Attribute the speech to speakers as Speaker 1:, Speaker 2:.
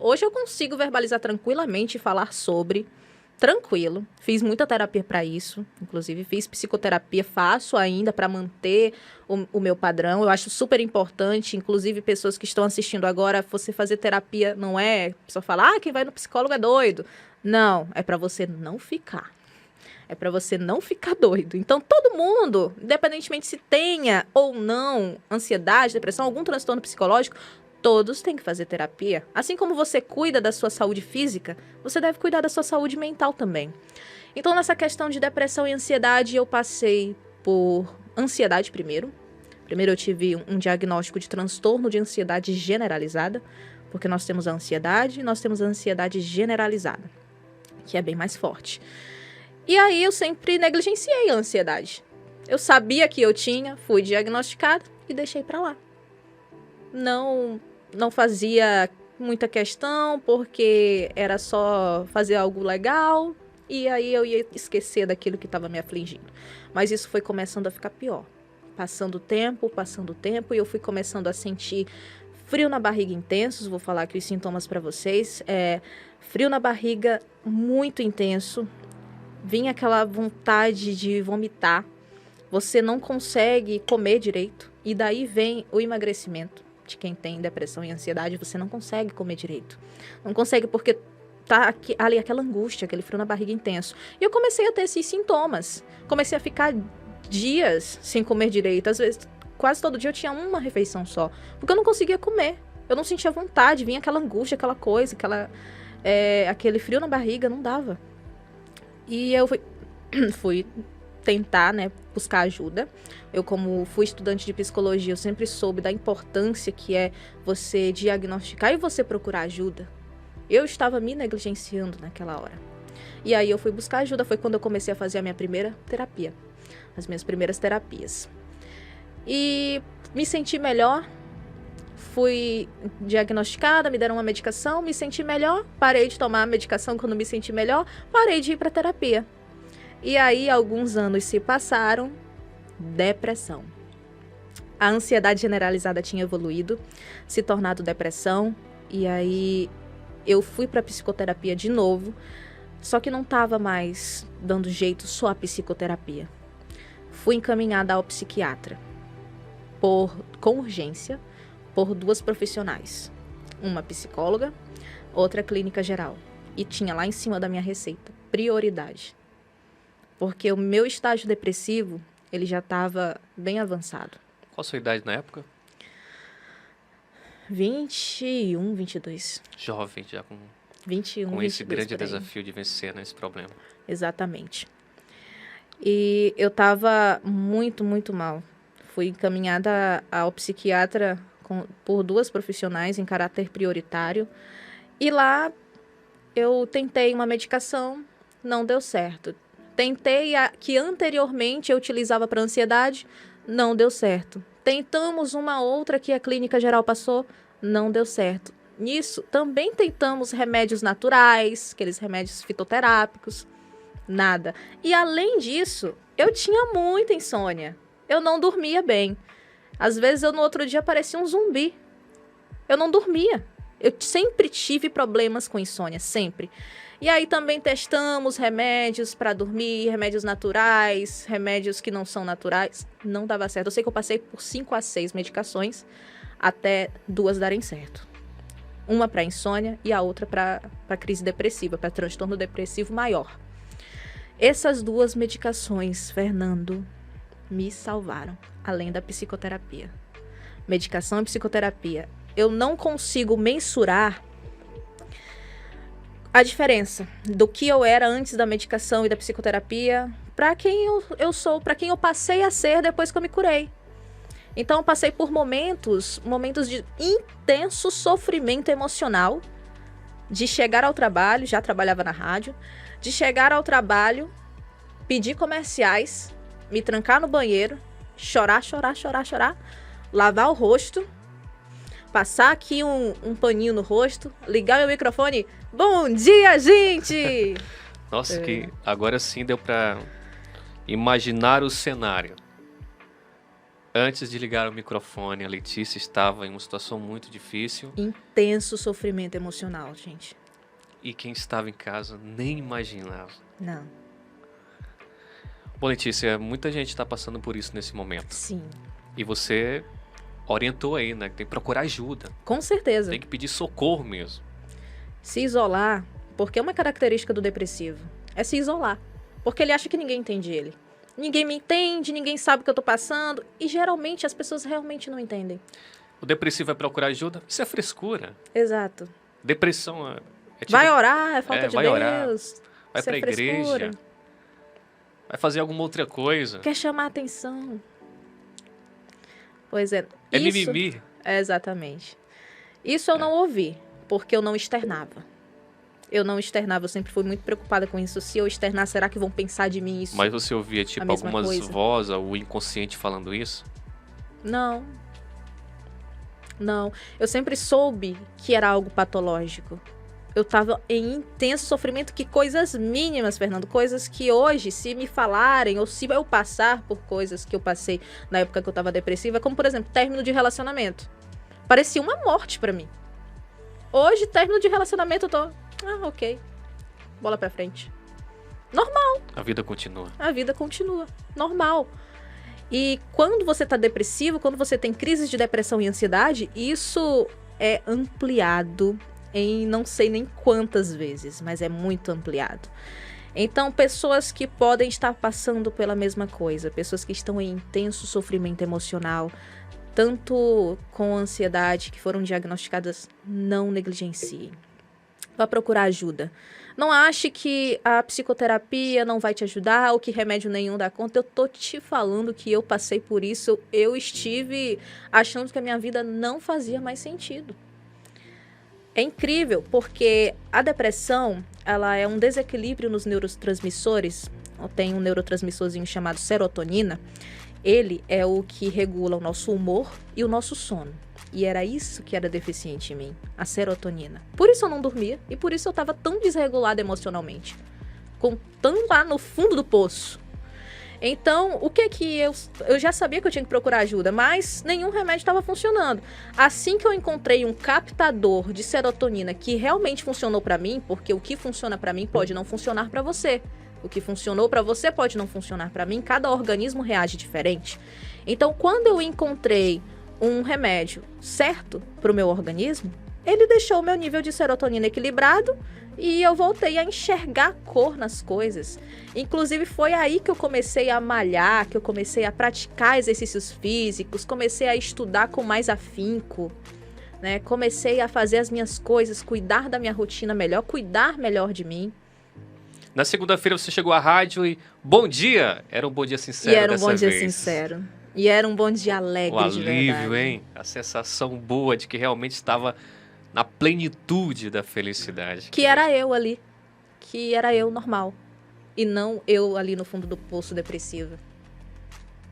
Speaker 1: Hoje eu consigo verbalizar tranquilamente e falar sobre, tranquilo. Fiz muita terapia para isso, inclusive fiz psicoterapia, faço ainda para manter o meu padrão. Eu acho super importante, inclusive pessoas que estão assistindo agora, você fazer terapia não é, a pessoa fala, quem vai no psicólogo é doido. Não, é para você não ficar. É para você não ficar doido. Então, todo mundo, independentemente se tenha ou não ansiedade, depressão, algum transtorno psicológico, todos têm que fazer terapia. Assim como você cuida da sua saúde física, você deve cuidar da sua saúde mental também. Então, nessa questão de depressão e ansiedade, eu passei por ansiedade primeiro. Primeiro eu tive um diagnóstico de transtorno de ansiedade generalizada, porque nós temos a ansiedade e nós temos a ansiedade generalizada, que é bem mais forte. E aí eu sempre negligenciei a ansiedade. Eu sabia que eu tinha, fui diagnosticada e deixei pra lá. Não fazia muita questão, porque era só fazer algo legal, e aí eu ia esquecer daquilo que estava me afligindo. Mas isso foi começando a ficar pior. Passando o tempo, e eu fui começando a sentir frio na barriga intensos. Vou falar aqui os sintomas pra vocês. Frio na barriga muito intenso. Vinha aquela vontade de vomitar. Você não consegue comer direito. E daí vem o emagrecimento. De quem tem depressão e ansiedade, você não consegue comer direito. Não consegue porque tá ali aquela angústia, aquele frio na barriga intenso. E eu comecei a ter esses sintomas. Comecei a ficar dias sem comer direito. Às vezes, quase todo dia eu tinha uma refeição só. Porque eu não conseguia comer. Eu não sentia vontade. Vinha aquela angústia, aquela coisa, aquele frio na barriga, não dava. E eu fui tentar, né, buscar ajuda. Eu, como fui estudante de psicologia, eu sempre soube da importância que é você diagnosticar e você procurar ajuda. Eu estava me negligenciando naquela hora. E aí eu fui buscar ajuda, foi quando eu comecei a fazer a minha primeira terapia. As minhas primeiras terapias. E me senti melhor. Fui diagnosticada, me deram uma medicação, me senti melhor, parei de tomar a medicação quando me senti melhor, parei de ir para terapia. E aí, alguns anos se passaram, depressão. A ansiedade generalizada tinha evoluído, se tornado depressão, e aí eu fui para psicoterapia de novo, só que não estava mais dando jeito só a psicoterapia. Fui encaminhada ao psiquiatra, com urgência, por 2 profissionais, uma psicóloga, outra clínica geral, e tinha lá em cima da minha receita, prioridade, porque o meu estágio depressivo, ele já estava bem avançado.
Speaker 2: Qual a sua idade na época?
Speaker 1: 21, 22.
Speaker 2: Jovem, já com
Speaker 1: 21,
Speaker 2: com esse
Speaker 1: 22
Speaker 2: grande
Speaker 1: por aí.
Speaker 2: desafio de vencer, né, esse problema.
Speaker 1: Exatamente. E eu estava muito, muito mal. Fui encaminhada ao psiquiatra por 2 profissionais em caráter prioritário. E lá eu tentei uma medicação, não deu certo. Tentei a que anteriormente eu utilizava para ansiedade, não deu certo. Tentamos uma outra que a clínica geral passou, não deu certo. Nisso, também tentamos remédios naturais, aqueles remédios fitoterápicos, nada. E além disso, eu tinha muita insônia. Eu não dormia bem. Às vezes, no outro dia, parecia um zumbi. Eu não dormia. Eu sempre tive problemas com insônia, sempre. E aí também testamos remédios para dormir, remédios naturais, remédios que não são naturais. Não dava certo. Eu sei que eu passei por 5 a 6 medicações até 2 darem certo. Uma para insônia e a outra para crise depressiva, para transtorno depressivo maior. Essas 2 medicações, Fernando, me salvaram, além da psicoterapia. Medicação e psicoterapia. Eu não consigo mensurar a diferença do que eu era antes da medicação e da psicoterapia para quem eu sou, para quem eu passei a ser depois que eu me curei. Então, eu passei por momentos de intenso sofrimento emocional, de chegar ao trabalho, já trabalhava na rádio, de chegar ao trabalho, pedir comerciais, me trancar no banheiro, chorar, lavar o rosto, passar aqui um paninho no rosto, ligar meu microfone. Bom dia, gente!
Speaker 2: Nossa, que agora sim deu pra imaginar o cenário. Antes de ligar o microfone, a Letícia estava em uma situação muito difícil
Speaker 1: Intenso sofrimento emocional, gente.
Speaker 2: e quem estava em casa nem imaginava.
Speaker 1: Não.
Speaker 2: Bom, Letícia, muita gente está passando por isso nesse momento.
Speaker 1: Sim.
Speaker 2: E você orientou aí, né? Que tem que procurar ajuda,
Speaker 1: Com certeza.
Speaker 2: tem que pedir socorro mesmo.
Speaker 1: Se isolar, porque é uma característica do depressivo, é se isolar. Porque ele acha que ninguém entende ele. Ninguém me entende, ninguém sabe o que eu tô passando. E geralmente as pessoas realmente não entendem.
Speaker 2: O depressivo vai procurar ajuda? Isso é frescura.
Speaker 1: Exato.
Speaker 2: Depressão é tipo,
Speaker 1: Vai orar, é falta de
Speaker 2: vai
Speaker 1: Deus.
Speaker 2: orar, vai
Speaker 1: Isso
Speaker 2: pra
Speaker 1: é frescura.
Speaker 2: igreja, vai fazer alguma outra coisa.
Speaker 1: Quer chamar atenção. Pois é.
Speaker 2: É
Speaker 1: Isso,
Speaker 2: mimimi.
Speaker 1: exatamente. Isso eu não ouvi, porque eu não externava. Eu sempre fui muito preocupada com isso. Se eu externar, será que vão pensar de mim isso?
Speaker 2: Mas você ouvia, tipo,
Speaker 1: mesma
Speaker 2: algumas
Speaker 1: coisa.
Speaker 2: vozes, o inconsciente falando isso?
Speaker 1: Não. Não. Eu sempre soube que era algo patológico. Eu tava em intenso sofrimento, que coisas mínimas, Fernando, coisas que hoje, se me falarem, ou se eu passar por coisas que eu passei na época que eu tava depressiva, como, por exemplo, término de relacionamento. Parecia uma morte pra mim. Hoje, término de relacionamento, eu tô... ok. Bola pra frente. Normal.
Speaker 2: A vida continua.
Speaker 1: A vida continua. Normal. E quando você tá depressivo, quando você tem crises de depressão e ansiedade, isso é ampliado em não sei nem quantas vezes, mas é muito ampliado. Então, pessoas que podem estar passando pela mesma coisa, pessoas que estão em intenso sofrimento emocional, tanto com ansiedade, que foram diagnosticadas, não negligenciem. Vá procurar ajuda. Não ache que a psicoterapia não vai te ajudar ou que remédio nenhum dá conta. Eu tô te falando que eu passei por isso. Eu estive achando que a minha vida não fazia mais sentido. É incrível, porque a depressão, ela é um desequilíbrio nos neurotransmissores. Tem um neurotransmissorzinho chamado serotonina. Ele é o que regula o nosso humor e o nosso sono. E era isso que era deficiente em mim, a serotonina. Por isso eu não dormia e por isso eu estava tão desregulada emocionalmente. Tão lá no fundo do poço. Então, o que eu já sabia que eu tinha que procurar ajuda, mas nenhum remédio estava funcionando. Assim que eu encontrei um captador de serotonina que realmente funcionou para mim, porque o que funciona para mim pode não funcionar para você. O que funcionou para você pode não funcionar para mim, cada organismo reage diferente. Então, quando eu encontrei um remédio certo para o meu organismo, ele deixou o meu nível de serotonina equilibrado e eu voltei a enxergar cor nas coisas. Inclusive, foi aí que eu comecei a malhar, que eu comecei a praticar exercícios físicos, comecei a estudar com mais afinco, né? Comecei a fazer as minhas coisas, cuidar da minha rotina melhor, cuidar melhor de mim.
Speaker 2: Na segunda-feira você chegou à rádio e bom dia! Era um bom dia sincero
Speaker 1: E era um
Speaker 2: dessa
Speaker 1: bom dia
Speaker 2: vez.
Speaker 1: sincero. E era um bom dia alegre,
Speaker 2: O
Speaker 1: de
Speaker 2: alívio,
Speaker 1: verdade.
Speaker 2: hein? A sensação boa de que realmente estava na plenitude da felicidade.
Speaker 1: Que era eu ali. Que era eu normal. E não eu ali no fundo do poço depressiva.